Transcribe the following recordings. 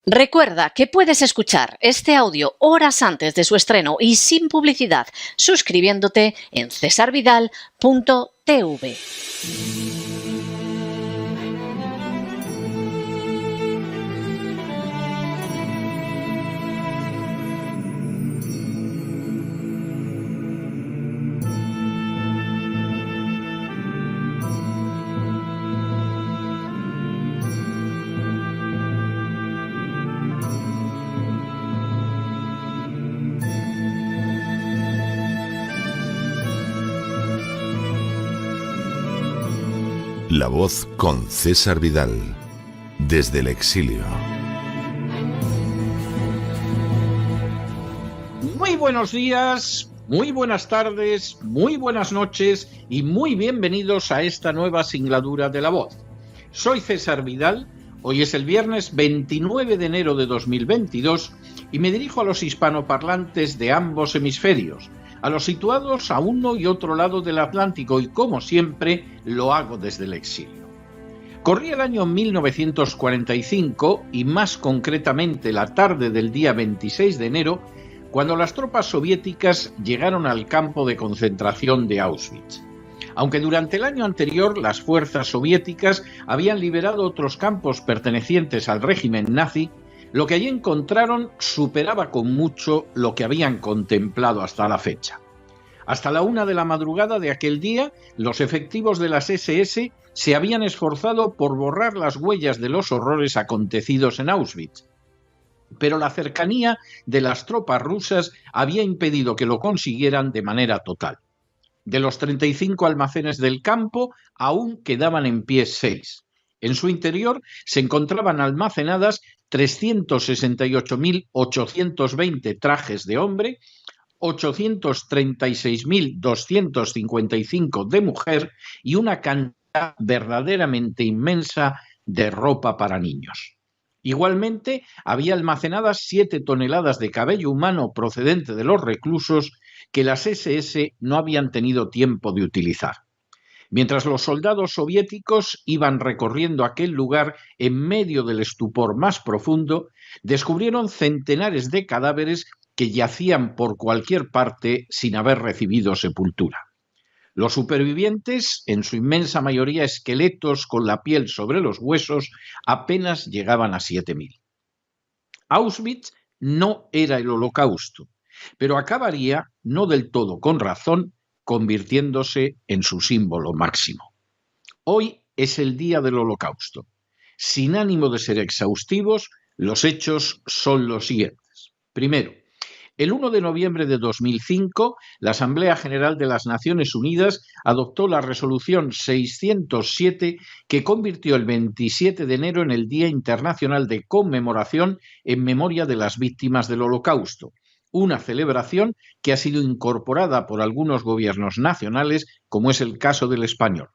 Recuerda que puedes escuchar este audio horas antes de su estreno y sin publicidad suscribiéndote en cesarvidal.tv. La Voz con César Vidal, desde el exilio. Muy buenos días, muy buenas tardes, muy buenas noches y muy bienvenidos a esta nueva singladura de La Voz. Soy César Vidal, hoy es el viernes 29 de enero de 2022 y me dirijo a los hispanoparlantes de ambos hemisferios, a los situados a uno y otro lado del Atlántico, y como siempre lo hago desde el exilio. Corría el año 1945 y más concretamente la tarde del día 26 de enero, cuando las tropas soviéticas llegaron al campo de concentración de Auschwitz. Aunque durante el año anterior las fuerzas soviéticas habían liberado otros campos pertenecientes al régimen nazi, lo que allí encontraron superaba con mucho lo que habían contemplado hasta la fecha. Hasta la 1 de la madrugada de aquel día, los efectivos de las SS se habían esforzado por borrar las huellas de los horrores acontecidos en Auschwitz. Pero la cercanía de las tropas rusas había impedido que lo consiguieran de manera total. De los 35 almacenes del campo, aún quedaban en pie 6. En su interior se encontraban almacenadas 368.820 trajes de hombre, 836.255 de mujer y una cantidad verdaderamente inmensa de ropa para niños. Igualmente, había almacenadas 7 toneladas de cabello humano procedente de los reclusos que las SS no habían tenido tiempo de utilizar. Mientras los soldados soviéticos iban recorriendo aquel lugar en medio del estupor más profundo, descubrieron centenares de cadáveres que yacían por cualquier parte sin haber recibido sepultura. Los supervivientes, en su inmensa mayoría esqueletos con la piel sobre los huesos, apenas llegaban a 7.000. Auschwitz no era el Holocausto, pero acabaría, no del todo con razón, convirtiéndose en su símbolo máximo. Hoy es el día del Holocausto. Sin ánimo de ser exhaustivos, los hechos son los siguientes. Primero, el 1 de noviembre de 2005, la Asamblea General de las Naciones Unidas adoptó la resolución 607 que convirtió el 27 de enero en el Día Internacional de Conmemoración en memoria de las víctimas del Holocausto, una celebración que ha sido incorporada por algunos gobiernos nacionales, como es el caso del español.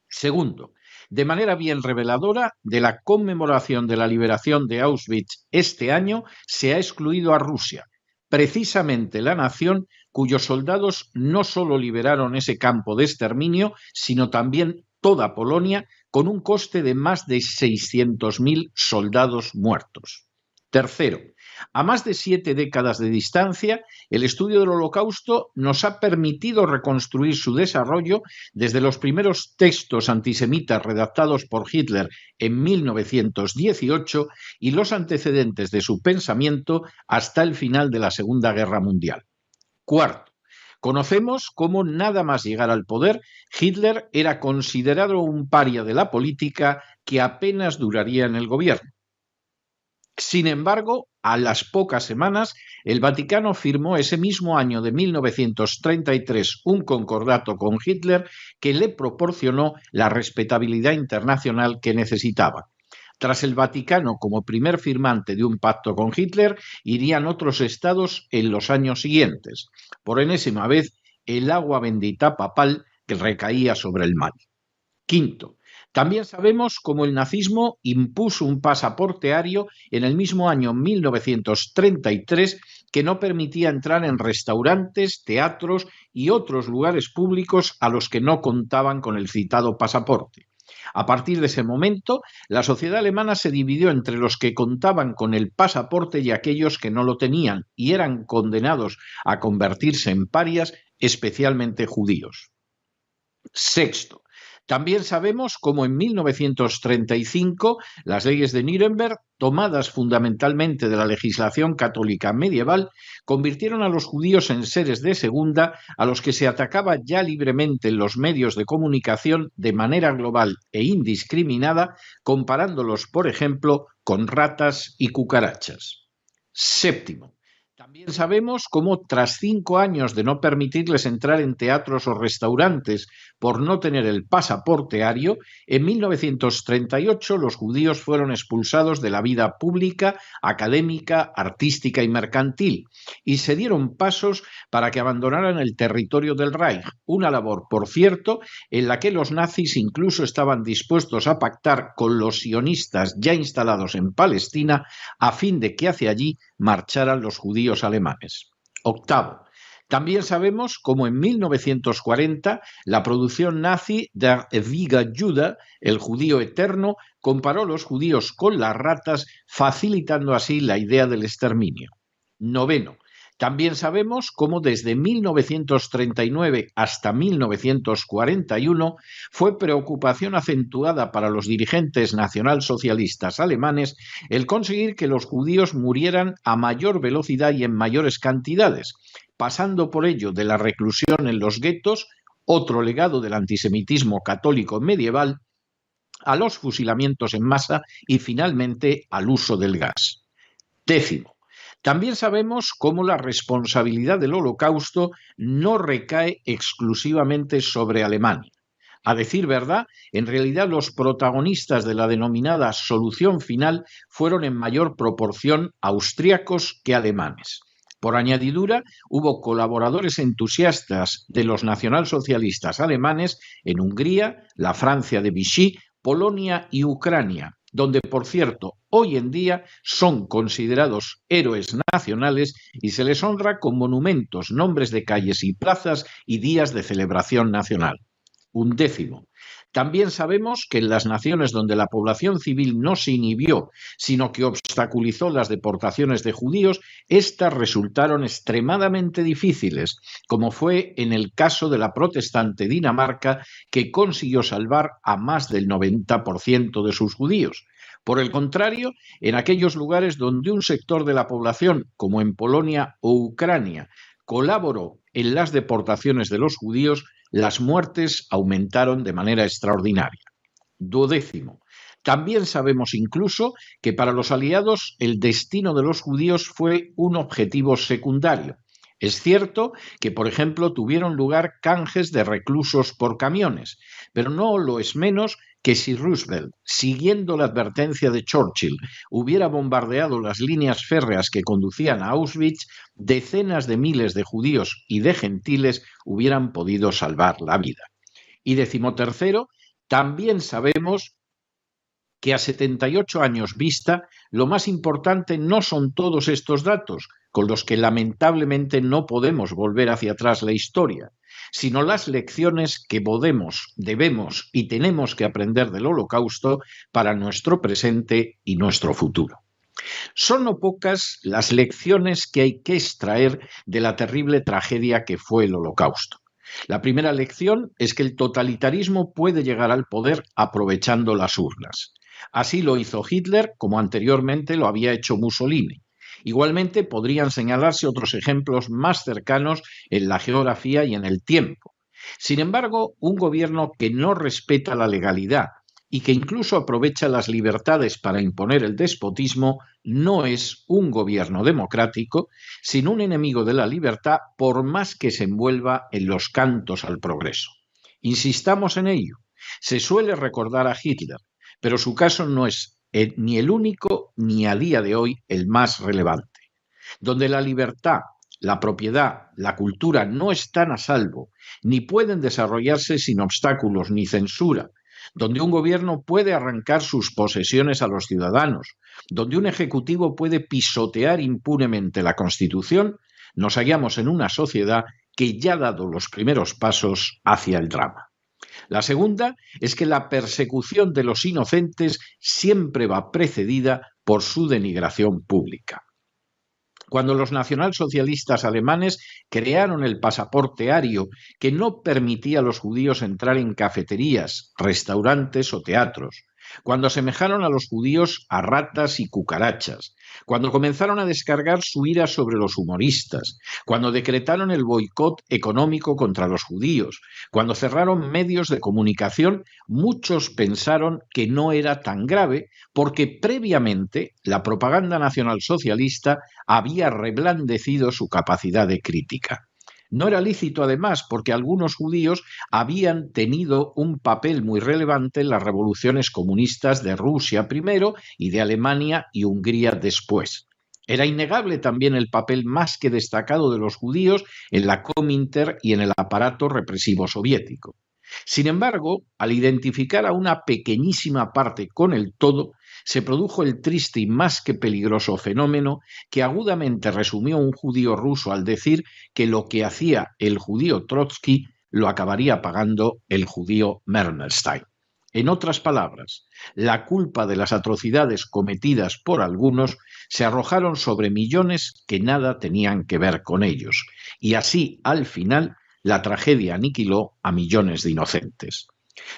Segundo, de manera bien reveladora, de la conmemoración de la liberación de Auschwitz este año se ha excluido a Rusia, precisamente la nación cuyos soldados no solo liberaron ese campo de exterminio, sino también toda Polonia, con un coste de más de 600.000 soldados muertos. Tercero, a más de 7 décadas de distancia, el estudio del Holocausto nos ha permitido reconstruir su desarrollo desde los primeros textos antisemitas redactados por Hitler en 1918 y los antecedentes de su pensamiento hasta el final de la Segunda Guerra Mundial. Cuarto, conocemos cómo nada más llegar al poder, Hitler era considerado un paria de la política que apenas duraría en el gobierno. Sin embargo, a las pocas semanas, el Vaticano firmó ese mismo año de 1933 un concordato con Hitler que le proporcionó la respetabilidad internacional que necesitaba. Tras el Vaticano como primer firmante de un pacto con Hitler, irían otros estados en los años siguientes. Por enésima vez, el agua bendita papal que recaía sobre el mal. Quinto, también sabemos cómo el nazismo impuso un pasaporte ario en el mismo año 1933 que no permitía entrar en restaurantes, teatros y otros lugares públicos a los que no contaban con el citado pasaporte. A partir de ese momento, la sociedad alemana se dividió entre los que contaban con el pasaporte y aquellos que no lo tenían y eran condenados a convertirse en parias, especialmente judíos. Sexto, también sabemos cómo en 1935 las leyes de Nuremberg, tomadas fundamentalmente de la legislación católica medieval, convirtieron a los judíos en seres de segunda a los que se atacaba ya libremente en los medios de comunicación de manera global e indiscriminada, comparándolos, por ejemplo, con ratas y cucarachas. Séptimo, también sabemos cómo tras 5 años de no permitirles entrar en teatros o restaurantes por no tener el pasaporte ario, en 1938 los judíos fueron expulsados de la vida pública, académica, artística y mercantil, y se dieron pasos para que abandonaran el territorio del Reich, una labor, por cierto, en la que los nazis incluso estaban dispuestos a pactar con los sionistas ya instalados en Palestina a fin de que hacia allí marcharan los judíos alemanes. Octavo, también sabemos cómo en 1940 la producción nazi Der ewige Jude, el judío eterno, comparó los judíos con las ratas, facilitando así la idea del exterminio. Noveno, también sabemos cómo desde 1939 hasta 1941 fue preocupación acentuada para los dirigentes nacionalsocialistas alemanes el conseguir que los judíos murieran a mayor velocidad y en mayores cantidades, pasando por ello de la reclusión en los guetos, otro legado del antisemitismo católico medieval, a los fusilamientos en masa y finalmente al uso del gas. Décimo, también sabemos cómo la responsabilidad del Holocausto no recae exclusivamente sobre Alemania. A decir verdad, en realidad los protagonistas de la denominada solución final fueron en mayor proporción austríacos que alemanes. Por añadidura, hubo colaboradores entusiastas de los nacionalsocialistas alemanes en Hungría, la Francia de Vichy, Polonia y Ucrania, donde, por cierto, hoy en día son considerados héroes nacionales y se les honra con monumentos, nombres de calles y plazas y días de celebración nacional. Undécimo. También sabemos que en las naciones donde la población civil no se inhibió, sino que obstaculizó las deportaciones de judíos, éstas resultaron extremadamente difíciles, como fue en el caso de la protestante Dinamarca, que consiguió salvar a más del 90% de sus judíos. Por el contrario, en aquellos lugares donde un sector de la población, como en Polonia o Ucrania, colaboró en las deportaciones de los judíos, las muertes aumentaron de manera extraordinaria. Duodécimo. También sabemos incluso que para los aliados el destino de los judíos fue un objetivo secundario. Es cierto que, por ejemplo, tuvieron lugar canjes de reclusos por camiones, pero no lo es menos que si Roosevelt, siguiendo la advertencia de Churchill, hubiera bombardeado las líneas férreas que conducían a Auschwitz, decenas de miles de judíos y de gentiles hubieran podido salvar la vida. Y decimotercero, también sabemos que a 78 años vista, lo más importante no son todos estos datos, con los que lamentablemente no podemos volver hacia atrás la historia, sino las lecciones que podemos, debemos y tenemos que aprender del Holocausto para nuestro presente y nuestro futuro. Son no pocas las lecciones que hay que extraer de la terrible tragedia que fue el Holocausto. La primera lección es que el totalitarismo puede llegar al poder aprovechando las urnas. Así lo hizo Hitler, como anteriormente lo había hecho Mussolini. Igualmente podrían señalarse otros ejemplos más cercanos en la geografía y en el tiempo. Sin embargo, un gobierno que no respeta la legalidad y que incluso aprovecha las libertades para imponer el despotismo no es un gobierno democrático, sino un enemigo de la libertad por más que se envuelva en los cantos al progreso. Insistamos en ello. Se suele recordar a Hitler, pero su caso no es ni el único ni a día de hoy el más relevante. Donde la libertad, la propiedad, la cultura no están a salvo, ni pueden desarrollarse sin obstáculos ni censura, donde un gobierno puede arrancar sus posesiones a los ciudadanos, donde un ejecutivo puede pisotear impunemente la Constitución, nos hallamos en una sociedad que ya ha dado los primeros pasos hacia el drama. La segunda es que la persecución de los inocentes siempre va precedida por su denigración pública. Cuando los nacionalsocialistas alemanes crearon el pasaporte ario, que no permitía a los judíos entrar en cafeterías, restaurantes o teatros, cuando asemejaron a los judíos a ratas y cucarachas, cuando comenzaron a descargar su ira sobre los humoristas, cuando decretaron el boicot económico contra los judíos, cuando cerraron medios de comunicación, muchos pensaron que no era tan grave porque previamente la propaganda nacionalsocialista había reblandecido su capacidad de crítica. No era lícito, además, porque algunos judíos habían tenido un papel muy relevante en las revoluciones comunistas de Rusia primero y de Alemania y Hungría después. Era innegable también el papel más que destacado de los judíos en la Komintern y en el aparato represivo soviético. Sin embargo, al identificar a una pequeñísima parte con el todo, se produjo el triste y más que peligroso fenómeno que agudamente resumió un judío ruso al decir que lo que hacía el judío Trotsky lo acabaría pagando el judío Mermelstein. En otras palabras, la culpa de las atrocidades cometidas por algunos se arrojaron sobre millones que nada tenían que ver con ellos, y así, al final, la tragedia aniquiló a millones de inocentes.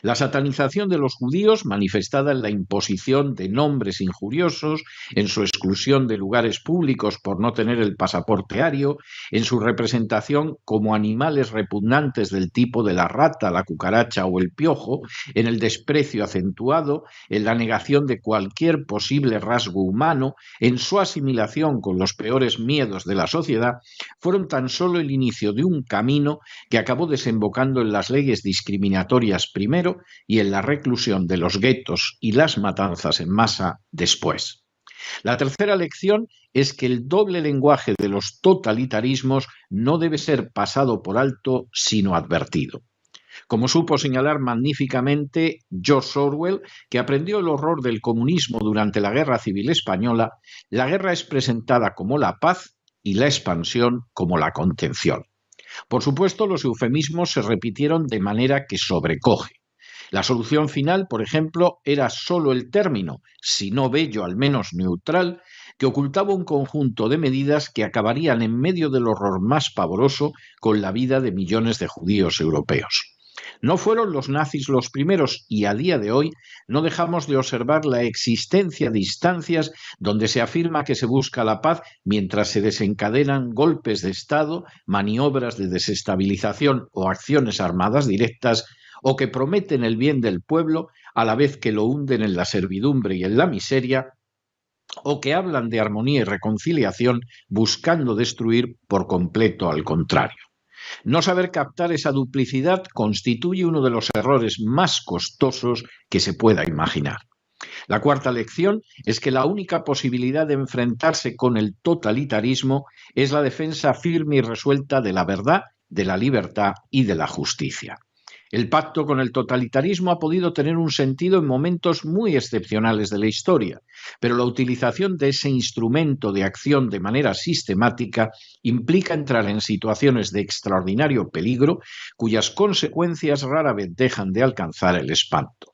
La satanización de los judíos, manifestada en la imposición de nombres injuriosos, en su exclusión de lugares públicos por no tener el pasaporte ario, en su representación como animales repugnantes del tipo de la rata, la cucaracha o el piojo, en el desprecio acentuado, en la negación de cualquier posible rasgo humano, en su asimilación con los peores miedos de la sociedad, fueron tan solo el inicio de un camino que acabó desembocando en las leyes discriminatorias primero y en la reclusión de los guetos y las matanzas en masa después. La tercera lección es que el doble lenguaje de los totalitarismos no debe ser pasado por alto, sino advertido. Como supo señalar magníficamente George Orwell, que aprendió el horror del comunismo durante la Guerra Civil Española, la guerra es presentada como la paz y la expansión como la contención. Por supuesto, los eufemismos se repitieron de manera que sobrecoge. La solución final, por ejemplo, era solo el término, si no bello, al menos neutral, que ocultaba un conjunto de medidas que acabarían en medio del horror más pavoroso con la vida de millones de judíos europeos. No fueron los nazis los primeros y a día de hoy no dejamos de observar la existencia de instancias donde se afirma que se busca la paz mientras se desencadenan golpes de Estado, maniobras de desestabilización o acciones armadas directas, o que prometen el bien del pueblo a la vez que lo hunden en la servidumbre y en la miseria, o que hablan de armonía y reconciliación buscando destruir por completo al contrario. No saber captar esa duplicidad constituye uno de los errores más costosos que se pueda imaginar. La cuarta lección es que la única posibilidad de enfrentarse con el totalitarismo es la defensa firme y resuelta de la verdad, de la libertad y de la justicia. El pacto con el totalitarismo ha podido tener un sentido en momentos muy excepcionales de la historia, pero la utilización de ese instrumento de acción de manera sistemática implica entrar en situaciones de extraordinario peligro cuyas consecuencias rara vez dejan de alcanzar el espanto.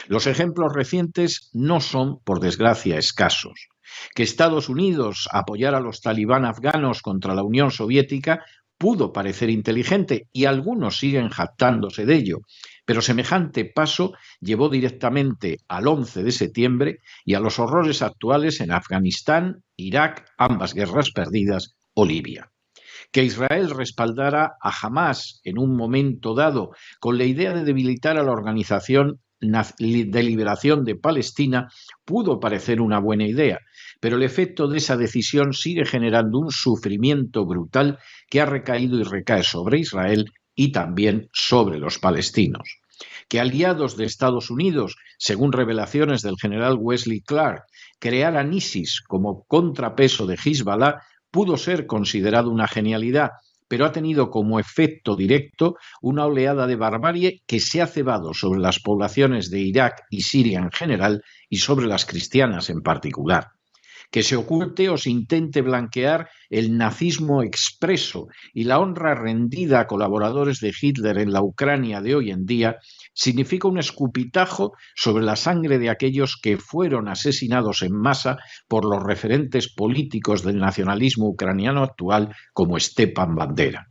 Los ejemplos recientes no son, por desgracia, escasos. Que Estados Unidos apoyara a los talibán afganos contra la Unión Soviética pudo parecer inteligente y algunos siguen jactándose de ello, pero semejante paso llevó directamente al 11 de septiembre y a los horrores actuales en Afganistán, Irak, ambas guerras perdidas, o Libia. Que Israel respaldara a Hamás en un momento dado con la idea de debilitar a la Organización de Liberación de Palestina pudo parecer una buena idea, pero el efecto de esa decisión sigue generando un sufrimiento brutal que ha recaído y recae sobre Israel y también sobre los palestinos. Que aliados de Estados Unidos, según revelaciones del general Wesley Clark, crearan ISIS como contrapeso de Hezbollah pudo ser considerado una genialidad, pero ha tenido como efecto directo una oleada de barbarie que se ha cebado sobre las poblaciones de Irak y Siria en general y sobre las cristianas en particular. que se oculte o se intente blanquear el nazismo expreso y la honra rendida a colaboradores de Hitler en la Ucrania de hoy en día significa un escupitajo sobre la sangre de aquellos que fueron asesinados en masa por los referentes políticos del nacionalismo ucraniano actual como Stepan Bandera.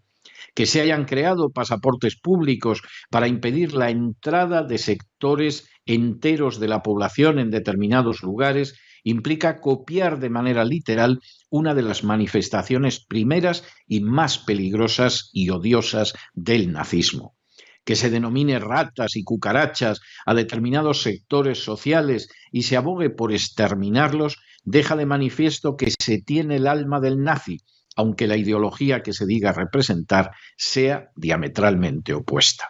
Que se hayan creado pasaportes públicos para impedir la entrada de sectores enteros de la población en determinados lugares implica copiar de manera literal una de las manifestaciones primeras y más peligrosas y odiosas del nazismo. Que se denomine ratas y cucarachas a determinados sectores sociales y se abogue por exterminarlos deja de manifiesto que se tiene el alma del nazi, aunque la ideología que se diga representar sea diametralmente opuesta.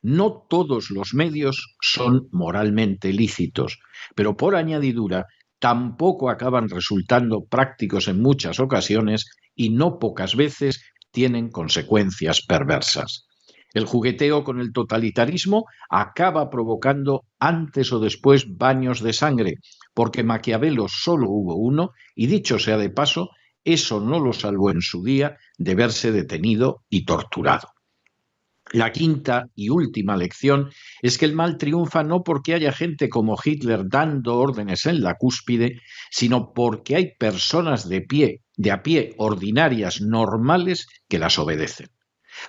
No todos los medios son moralmente lícitos, pero por añadidura tampoco acaban resultando prácticos en muchas ocasiones y no pocas veces tienen consecuencias perversas. El jugueteo con el totalitarismo acaba provocando antes o después baños de sangre, porque Maquiavelo solo hubo uno y, dicho sea de paso, eso no lo salvó en su día de verse detenido y torturado. La quinta y última lección es que el mal triunfa no porque haya gente como Hitler dando órdenes en la cúspide, sino porque hay personas de a pie ordinarias, normales, que las obedecen.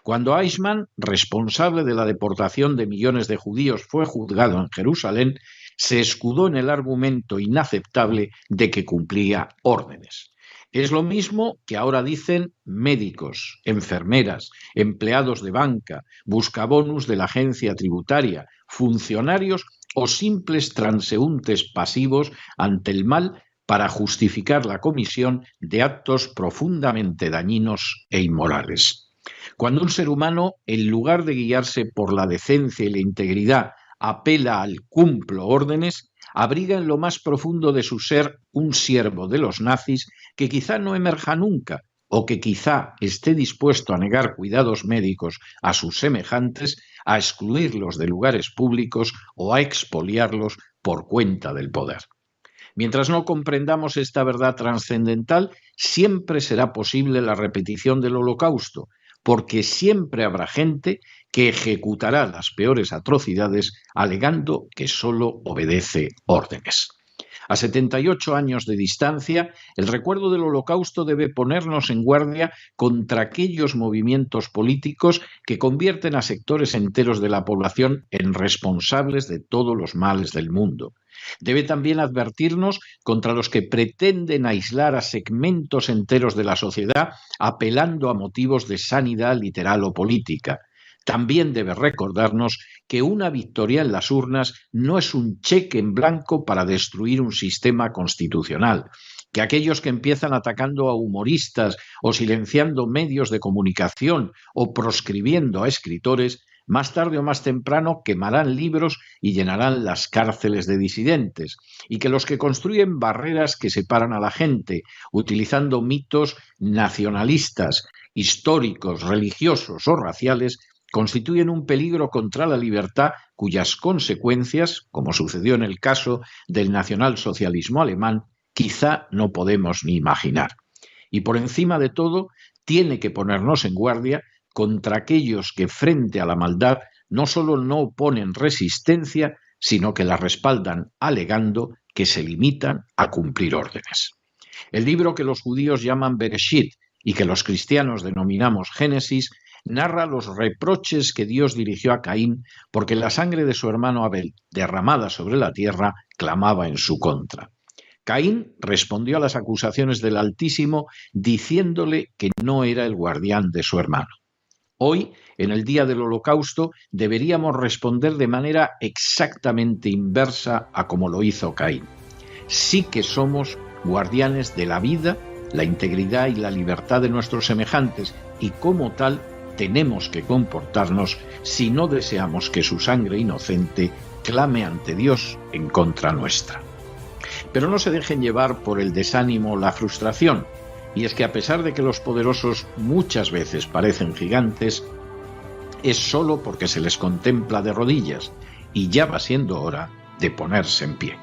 Cuando Eichmann, responsable de la deportación de millones de judíos, fue juzgado en Jerusalén, se escudó en el argumento inaceptable de que cumplía órdenes. Es lo mismo que ahora dicen médicos, enfermeras, empleados de banca, buscabonus de la agencia tributaria, funcionarios o simples transeúntes pasivos ante el mal para justificar la comisión de actos profundamente dañinos e inmorales. Cuando un ser humano, en lugar de guiarse por la decencia y la integridad, apela al cumplo órdenes, abriga en lo más profundo de su ser un siervo de los nazis que quizá no emerja nunca o que quizá esté dispuesto a negar cuidados médicos a sus semejantes, a excluirlos de lugares públicos o a expoliarlos por cuenta del poder. Mientras no comprendamos esta verdad trascendental, siempre será posible la repetición del Holocausto, porque siempre habrá gente que ejecutará las peores atrocidades alegando que solo obedece órdenes. A 78 años de distancia, el recuerdo del Holocausto debe ponernos en guardia contra aquellos movimientos políticos que convierten a sectores enteros de la población en responsables de todos los males del mundo. Debe también advertirnos contra los que pretenden aislar a segmentos enteros de la sociedad apelando a motivos de sanidad literal o política. También debe recordarnos que una victoria en las urnas no es un cheque en blanco para destruir un sistema constitucional, que aquellos que empiezan atacando a humoristas o silenciando medios de comunicación o proscribiendo a escritores, más tarde o más temprano quemarán libros y llenarán las cárceles de disidentes, y que los que construyen barreras que separan a la gente, utilizando mitos nacionalistas, históricos, religiosos o raciales, constituyen un peligro contra la libertad cuyas consecuencias, como sucedió en el caso del nacionalsocialismo alemán, quizá no podemos ni imaginar. Y por encima de todo, tiene que ponernos en guardia contra aquellos que frente a la maldad no solo no oponen resistencia, sino que la respaldan alegando que se limitan a cumplir órdenes. El libro que los judíos llaman Bereshit y que los cristianos denominamos Génesis narra los reproches que Dios dirigió a Caín porque la sangre de su hermano Abel, derramada sobre la tierra, clamaba en su contra. Caín respondió a las acusaciones del Altísimo diciéndole que no era el guardián de su hermano. Hoy, en el día del Holocausto, deberíamos responder de manera exactamente inversa a como lo hizo Caín. Sí que somos guardianes de la vida, la integridad y la libertad de nuestros semejantes, y como tal tenemos que comportarnos si no deseamos que su sangre inocente clame ante Dios en contra nuestra. Pero no se dejen llevar por el desánimo o la frustración, y es que a pesar de que los poderosos muchas veces parecen gigantes, es solo porque se les contempla de rodillas, y ya va siendo hora de ponerse en pie.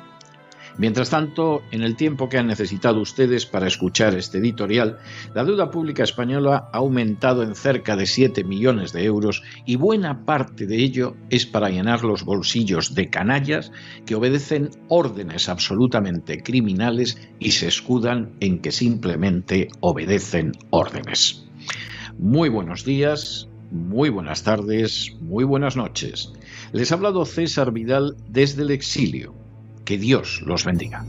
Mientras tanto, en el tiempo que han necesitado ustedes para escuchar este editorial, la deuda pública española ha aumentado en cerca de 7 millones de euros y buena parte de ello es para llenar los bolsillos de canallas que obedecen órdenes absolutamente criminales y se escudan en que simplemente obedecen órdenes. Muy buenos días, muy buenas tardes, muy buenas noches. Les ha hablado César Vidal desde el exilio. Que Dios los bendiga.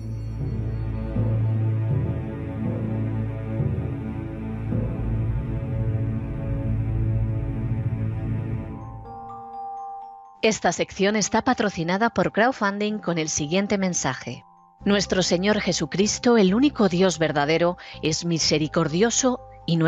Esta sección está patrocinada por crowdfunding con el siguiente mensaje. Nuestro Señor Jesucristo, el único Dios verdadero, es misericordioso y nuestro